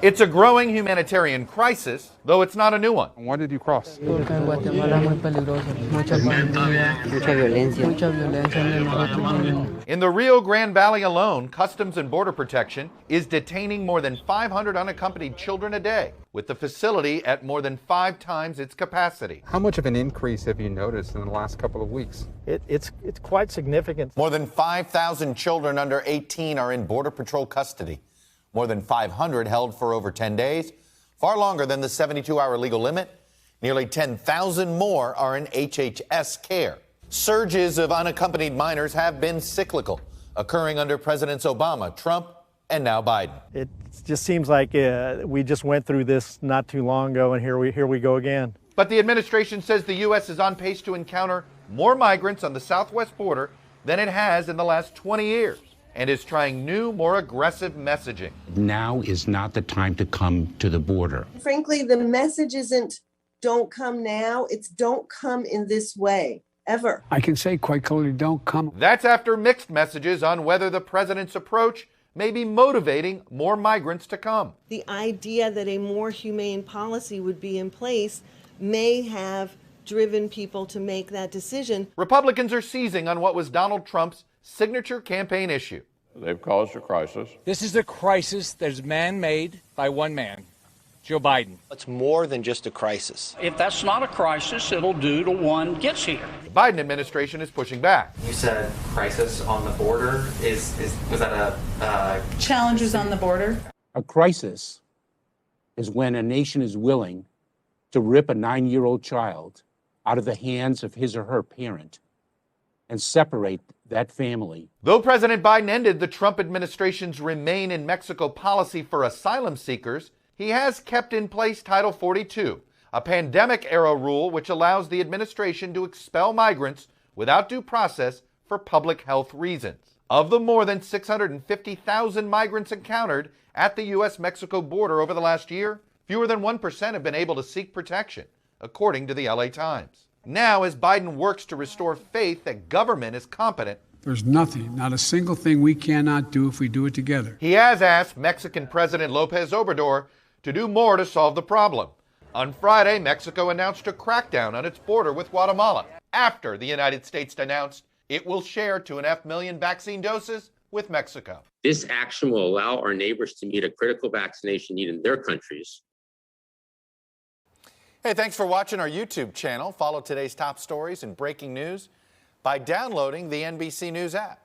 It's a growing humanitarian crisis, though it's not a new one. Why did you cross? In the Rio Grande Valley alone, Customs and Border Protection is detaining more than 500 unaccompanied children a day, with the facility at more than 5 times its capacity. How much of an increase have you noticed in the last couple of weeks? It's quite significant. More than 5,000 children under 18 are in Border Patrol custody. More than 500 held for over 10 days, far longer than the 72-hour legal limit. Nearly 10,000 more are in HHS care. Surges of unaccompanied minors have been cyclical, occurring under Presidents Obama, Trump, and now Biden. It just seems like we just went through this not too long ago, and here we go again. But the administration says the U.S. is on pace to encounter more migrants on the southwest border than it has in the last 20 years. And is trying new, more aggressive messaging. Now is not the time to come to the border. Frankly, the message isn't don't come now, it's don't come in this way, ever. I can say quite clearly, don't come. That's after mixed messages on whether the president's approach may be motivating more migrants to come. The idea that a more humane policy would be in place may have driven people to make that decision. Republicans are seizing on what was Donald Trump's signature campaign issue. They've caused a crisis. This is a crisis that is man-made by one man, Joe Biden. It's more than just a crisis. If that's not a crisis, it'll do till one gets here. The Biden administration is pushing back. You said crisis on the border. Was that a challenges on the border? A crisis is when a nation is willing to rip a 9-year-old child out of the hands of his or her parent and separate that family. Though President Biden ended the Trump administration's Remain in Mexico policy for asylum seekers, he has kept in place Title 42, a pandemic-era rule which allows the administration to expel migrants without due process for public health reasons. Of the more than 650,000 migrants encountered at the U.S.-Mexico border over the last year, fewer than 1% have been able to seek protection, according to the LA Times. Now, as Biden works to restore faith that government is competent, there's nothing, not a single thing we cannot do if we do it together. He has asked Mexican President López Obrador to do more to solve the problem. On Friday, Mexico announced a crackdown on its border with Guatemala after the United States announced it will share 2.5 million vaccine doses with Mexico. This action will allow our neighbors to meet a critical vaccination need in their countries. Hey, thanks for watching our YouTube channel. Follow today's top stories and breaking news by downloading the NBC News app.